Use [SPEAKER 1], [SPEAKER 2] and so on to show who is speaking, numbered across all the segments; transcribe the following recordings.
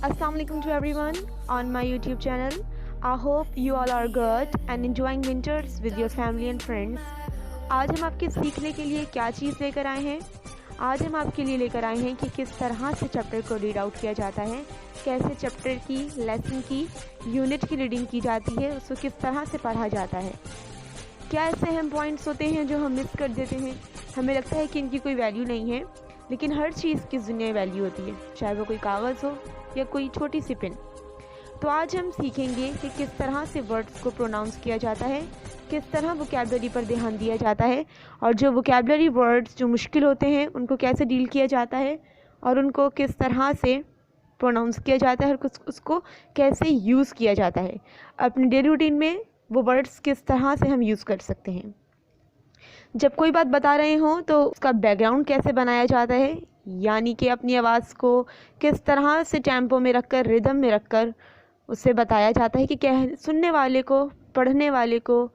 [SPEAKER 1] Assalamu alaikum to everyone on my YouTube channel. I hope you all are good and enjoying winters with your family and friends. आज हम आपके सीखने के लिए क्या चीज़ लेकर आए हैं? आज हम आपके लिए लेकर आए हैं कि किस तरह से चैप्टर को रीड आउट किया जाता है, कैसे चैप्टर की, लेसन की, यूनिट की रीडिंग की जाती है, उसको किस तरह से पढ़ा जाता है। क्या ऐसे अहम पॉइंट्स होते हैं जो हम मिस कर देते हैं? हमें लगता है कि इनकी कोई वैल्यू नहीं है, लेकिन हर चीज़ की दुनिया में वैल्यू होती है, चाहे वो कोई कागज़ हो या कोई छोटी सी पिन। तो आज हम सीखेंगे कि किस तरह से वर्ड्स को प्रोनाउंस किया जाता है, किस तरह वोकैबुलरी पर ध्यान दिया जाता है, और जो वोकैबुलरी वर्ड्स जो मुश्किल होते हैं उनको कैसे डील किया जाता है, और उनको किस तरह से प्रोनाउंस किया जाता है और उसको कैसे यूज़ किया जाता है। अपने डेली रूटीन में वो वर्ड्स किस तरह से हम यूज़ कर सकते हैं। जब कोई बात बता रहे हों तो उसका बैकग्राउंड कैसे बनाया जाता है, यानी कि अपनी आवाज़ को किस तरह से टेम्पो में रखकर, रिदम में रखकर उससे बताया जाता है कि सुनने वाले को, पढ़ने वाले को,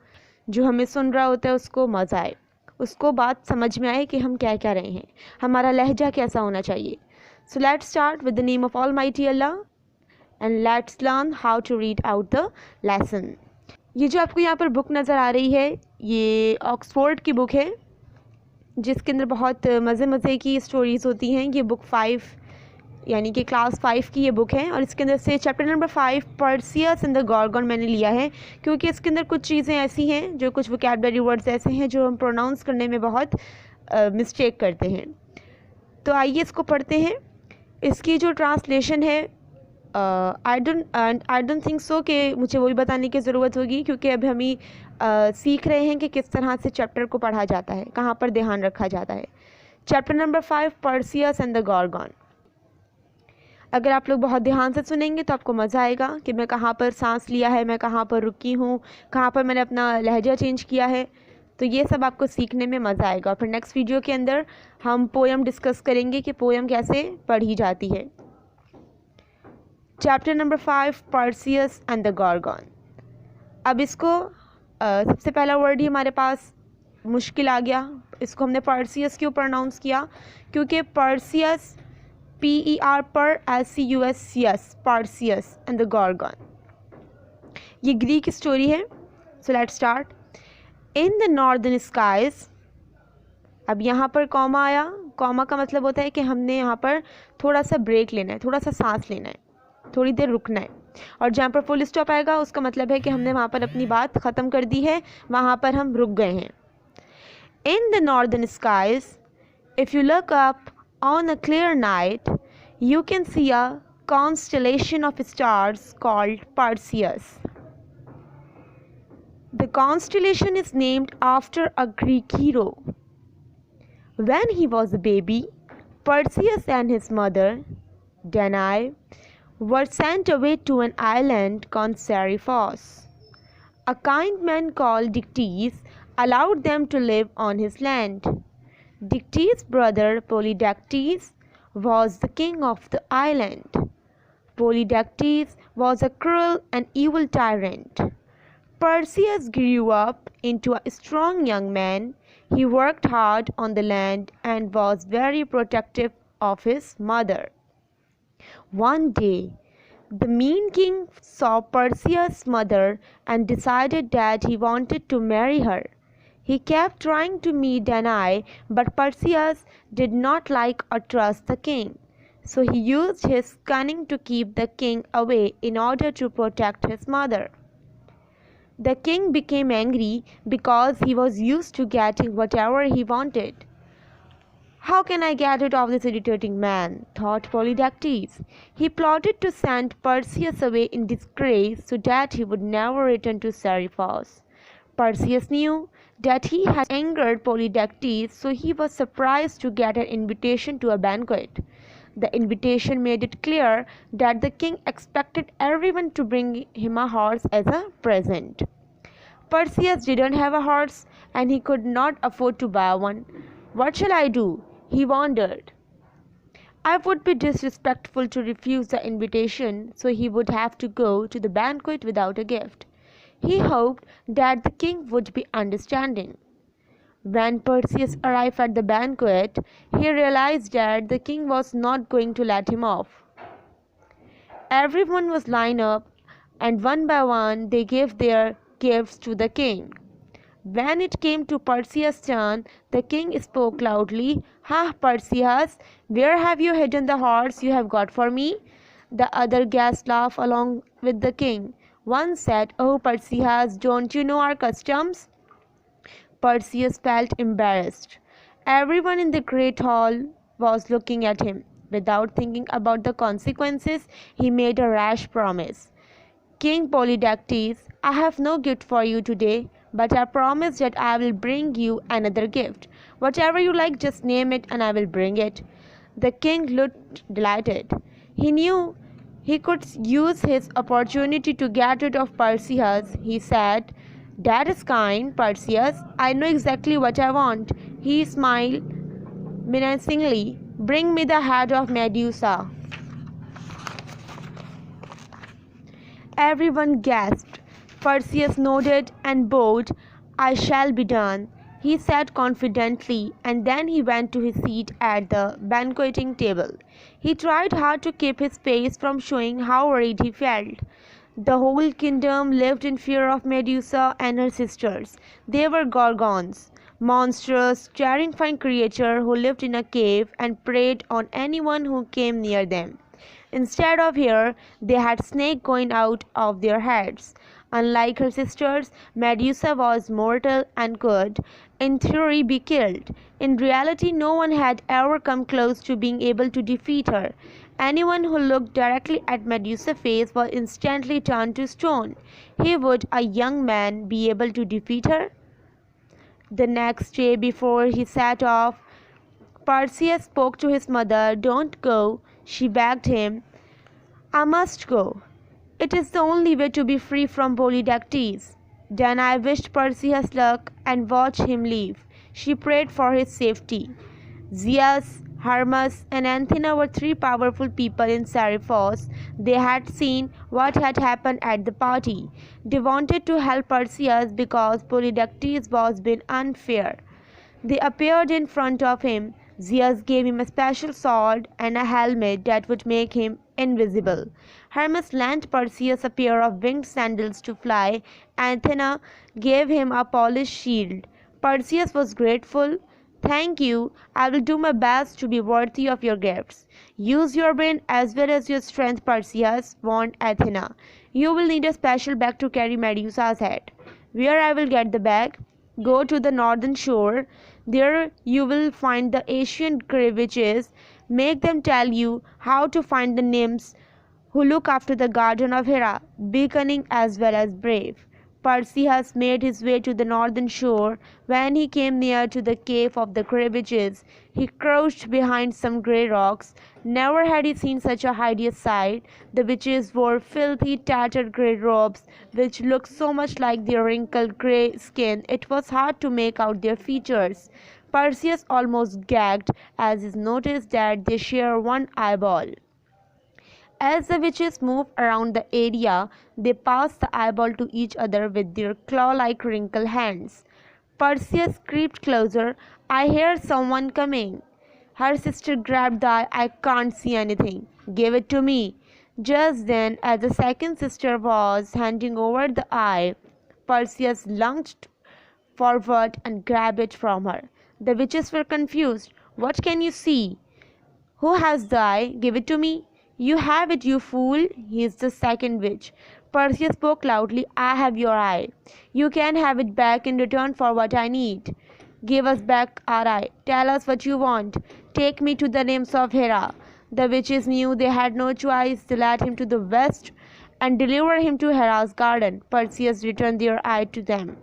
[SPEAKER 1] जो हमें सुन रहा होता है उसको मज़ा आए, उसको बात समझ में आए कि हम क्या कह रहे हैं, हमारा लहजा कैसा होना चाहिए। So let's start with the name of almighty Allah and let's learn how to read out the lesson. ये जो आपको यहाँ पर बुक नज़र आ रही है, ये ऑक्सफोर्ड की बुक है, जिसके अंदर बहुत मज़े की स्टोरीज़ होती हैं। ये बुक 5 यानी कि क्लास 5 की ये बुक है, और इसके अंदर से chapter number 5 Perseus and the Gorgon मैंने लिया है, क्योंकि इसके अंदर कुछ चीज़ें ऐसी हैं, जो कुछ वोकैबुलरी वर्ड्स ऐसे हैं जो हम प्रोनाउंस करने में बहुत मिस्टेक करते हैं। तो आइए इसको पढ़ते हैं। इसकी जो ट्रांसलेशन है, आई डोंट थिंक सो कि मुझे वही बताने की ज़रूरत होगी, क्योंकि अब हम ही सीख रहे हैं कि किस तरह से चैप्टर को पढ़ा जाता है, कहाँ पर ध्यान रखा जाता है। Chapter number 5 Perseus and the Gorgon. अगर आप लोग बहुत ध्यान से सुनेंगे तो आपको मज़ा आएगा कि मैं कहाँ पर सांस लिया है, मैं कहाँ पर रुकी हूँ, कहाँ पर मैंने अपना लहजा चेंज किया है। तो ये सब आपको सीखने में मज़ा आएगा। फिर नेक्स्ट वीडियो के अंदर हम पोएम डिस्कस करेंगे कि पोएम कैसे पढ़ी जाती है। Chapter number 5 Perseus and the Gorgon. अब इसको सबसे पहला वर्ड ही हमारे पास मुश्किल आ गया। इसको हमने पर्सियस क्यों प्रोनाउंस किया? क्योंकि Perseus PER per SCUS Perseus and the Gorgon, ये ग्रीक स्टोरी है। So let's start. In the northern skies. अब यहाँ पर कॉमा आया। कॉमा का मतलब होता है कि हमने यहाँ पर थोड़ा सा ब्रेक लेना है, थोड़ा सा सांस लेना है, थोड़ी देर रुकना है। और जहाँ पर फुल स्टॉप आएगा उसका मतलब है कि हमने वहाँ पर अपनी बात ख़त्म कर दी है, वहाँ पर हम रुक गए हैं। In the northern skies, if you look up on a clear night, you can see a constellation of stars called Perseus. The constellation is named after a Greek hero. When he was a baby, Perseus and his mother, Danae, were sent away to an island called Seriphos. A kind man called Dictys allowed them to live on his land. Dictys' brother Polydectes was the king of the island. Polydectes was a cruel and evil tyrant. Perseus grew up into a strong young man. He worked hard on the land and was very protective of his mother. One day, the mean king saw Perseus' mother and decided that he wanted to marry her. He kept trying to meet Danae, but Perseus did not like or trust the king. So he used his cunning to keep the king away in order to protect his mother. The king became angry because he was used to getting whatever he wanted. How can I get rid of this irritating man? Thought Polydectes. He plotted to send Perseus away in disgrace so that he would never return to Seriphos. Perseus knew that he had angered Polydectes, so he was surprised to get an invitation to a banquet. The invitation made it clear that the king expected everyone to bring him a horse as a present. Perseus didn't have a horse and he could not afford to buy one. What shall I do? He wondered. I would be disrespectful to refuse the invitation, so he would have to go to the banquet without a gift. He hoped that the king would be understanding. When Perseus arrived at the banquet, he realized that the king was not going to let him off. Everyone was lined up, and one by one they gave their gifts to the king. When it came to Perseus' turn, the king spoke loudly. "Ha, Perseus, where have you hidden the horse you have got for me?" The other guests laughed along with the king. One said, "Oh, Perseus, don't you know our customs?" Perseus felt embarrassed. Everyone in the great hall was looking at him. Without thinking about the consequences, he made a rash promise. "King Polydectes, I have no gift for you today, but I promise that I will bring you another gift. Whatever you like, just name it and I will bring it." The king looked delighted. He knew he could use his opportunity to get rid of Perseus. He said, "That is kind, Perseus. I know exactly what I want." He smiled menacingly. "Bring me the head of Medusa." Everyone gasped. Perseus nodded and bowed. "I shall be done," he said confidently, and then he went to his seat at the banqueting table. He tried hard to keep his face from showing how worried he felt. The whole kingdom lived in fear of Medusa and her sisters. They were Gorgons, monstrous, terrifying creatures who lived in a cave and preyed on anyone who came near them. Instead of hair, they had snakes going out of their heads. Unlike her sisters, Medusa was mortal and could, in theory, be killed. In reality, no one had ever come close to being able to defeat her. Anyone who looked directly at Medusa's face was instantly turned to stone. Would a young man be able to defeat her? The next day, before he set off, Perseus spoke to his mother. "Don't go," she begged him. "I must go. It is the only way to be free from Polydectes." Then I wished Perseus luck and watched him leave. She prayed for his safety. Zeus, Hermes, and Athena were three powerful people in Seriphos. They had seen what had happened at the party. They wanted to help Perseus because Polydectes was being unfair. They appeared in front of him. Zeus gave him a special sword and a helmet that would make him invisible. Hermes lent Perseus a pair of winged sandals to fly. Athena gave him a polished shield. Perseus was grateful. "Thank you. I will do my best to be worthy of your gifts." "Use your brain as well as your strength, Perseus," warned Athena. "You will need a special bag to carry Medusa's head." "Where I will get the bag?" "Go to the northern shore. There you will find the ancient grave witches. Make them tell you how to find the nymphs who look after the garden of Hera. Be cunning as well as brave." Perseus made his way to the northern shore. When he came near to the cave of the grey witches, he crouched behind some grey rocks. Never had he seen such a hideous sight. The witches wore filthy, tattered grey robes, which looked so much like their wrinkled grey skin it was hard to make out their features. Perseus almost gagged as he noticed that they share one eyeball. As the witches moved around the area, they passed the eyeball to each other with their claw-like wrinkled hands. Perseus crept closer. "I hear someone coming." Her sister grabbed the eye. "I can't see anything." "Give it to me." Just then, as the second sister was handing over the eye, Perseus lunged forward and grabbed it from her. The witches were confused. "What can you see?" "Who has the eye? Give it to me." "You have it, you fool." "He is the second witch." Perseus spoke loudly. "I have your eye. You can have it back in return for what I need." "Give us back our eye. Tell us what you want." "Take me to the nymphs of Hera." The witches knew they had no choice. They led him to the west and delivered him to Hera's garden. Perseus returned their eye to them.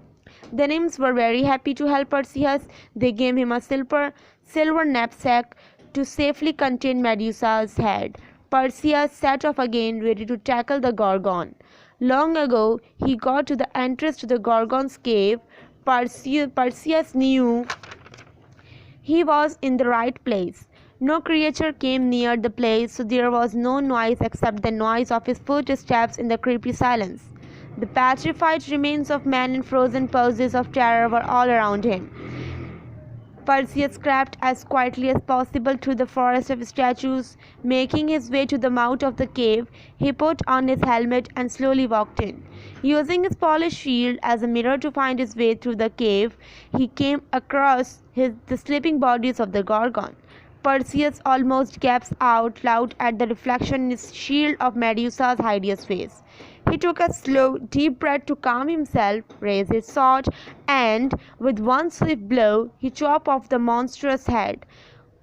[SPEAKER 1] The nymphs were very happy to help Perseus. They gave him a silver knapsack to safely contain Medusa's head. Perseus set off again, ready to tackle the Gorgon. Long ago, he got to the entrance to the Gorgon's cave. Perseus knew he was in the right place. No creature came near the place, so there was no noise except the noise of his footsteps in the creepy silence. The petrified remains of men in frozen poses of terror were all around him. Perseus crept as quietly as possible through the forest of statues. Making his way to the mouth of the cave, he put on his helmet and slowly walked in. Using his polished shield as a mirror to find his way through the cave, he came across the sleeping bodies of the Gorgon. Perseus almost gasped out loud at the reflection in his shield of Medusa's hideous face. He took a slow, deep breath to calm himself, raised his sword, and, with one swift blow, he chopped off the monstrous head.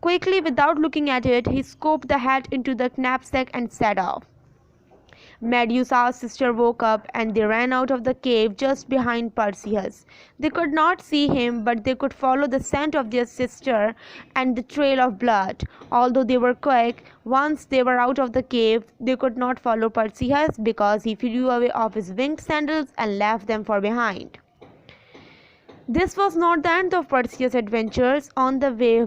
[SPEAKER 1] Quickly, without looking at it, he scooped the head into the knapsack and set off. Medusa's sister woke up and they ran out of the cave just behind Perseus. They could not see him, but they could follow the scent of their sister and the trail of blood. Although they were quick, once they were out of the cave, they could not follow Perseus because he flew away off his winged sandals and left them far behind. This was not the end of Perseus' adventures. On the way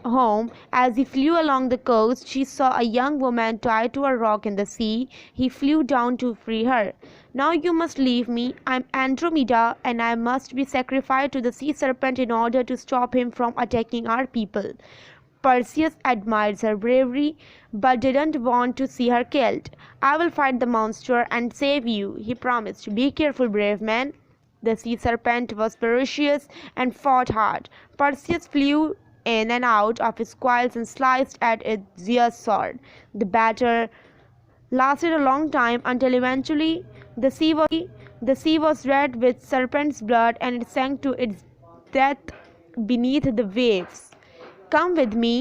[SPEAKER 1] home, as he flew along the coast, he saw a young woman tied to a rock in the sea. He flew down to free her. "Now you must leave me. I am Andromeda, and I must be sacrificed to the sea serpent in order to stop him from attacking our people." Perseus admired her bravery, but didn't want to see her killed. "I will fight the monster and save you," he promised. "Be careful, brave man." The sea serpent was ferocious and fought hard. Perseus flew in and out of his coils and sliced at Zeus' sword. The battle lasted a long time until eventually the sea was red with serpent's blood and it sank to its death beneath the waves. "Come with me,"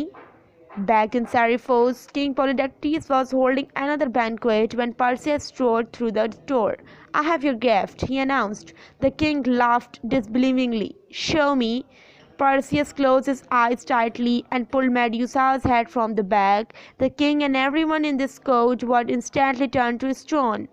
[SPEAKER 1] begged in Seriphos. King Polydectes was holding another banquet when Perseus strode through the door. "I have your gift," he announced. The king laughed disbelievingly. "Show me." Perseus closed his eyes tightly and pulled Medusa's head from the bag. The king and everyone in this court would instantly turn to stone.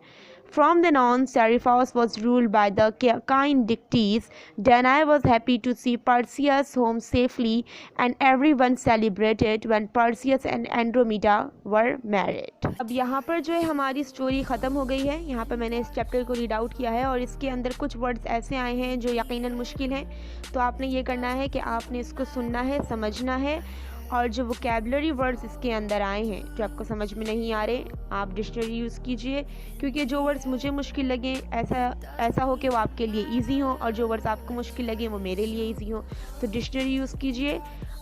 [SPEAKER 1] From then on, Seriphos was ruled by the kind Dictys. Danae was happy to see Perseus home safely, and everyone celebrated when Perseus and Andromeda were married. अब यहाँ पर जो है हमारी story ख़त्म हो गई है. यहाँ पर मैंने इस चैप्टर को रीड आउट किया है और इसके अंदर कुछ वर्ड्स ऐसे आए हैं जो यकीनन मुश्किल हैं. तो आपने ये करना है कि आपने इसको सुनना है, समझना है, और जो वोकैबुलरी वर्ड्स इसके अंदर आए हैं जो आपको समझ में नहीं आ रहे, आप डिक्शनरी यूज़ कीजिए, क्योंकि जो वर्ड्स मुझे मुश्किल लगे ऐसा हो कि वो आपके लिए इजी हो, और जो वर्ड्स आपको मुश्किल लगे वो मेरे लिए इजी हो. तो डिक्शनरी यूज़ कीजिए.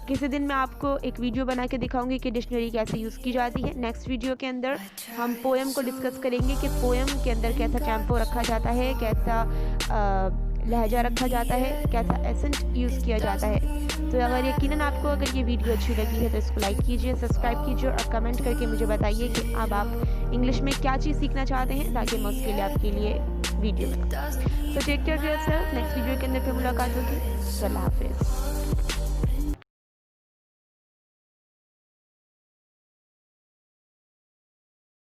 [SPEAKER 1] किसी दिन मैं आपको एक वीडियो बना के दिखाऊंगी कि डिक्शनरी कैसे यूज़ की जाती है. नेक्स्ट वीडियो के अंदर हम पोएम को डिस्कस करेंगे कि पोएम के अंदर कैसा टेम्पो रखा जाता है, कैसा लहजा रखा जाता है, कैसा एसेंट यूज़ किया जाता है. तो अगर ये वीडियो अच्छी लगी है तो इसको लाइक कीजिए, सब्सक्राइब कीजिए और कमेंट करके मुझे बताइए कि अब आप इंग्लिश में क्या चीज़ सीखना चाहते हैं, ताकि मैं उसके लिए आपके लिए वीडियो बनाऊँ. तो take care of yourself. Next video के अंदर फिर मुलाकात होगी. अल्लाह हाफिज़.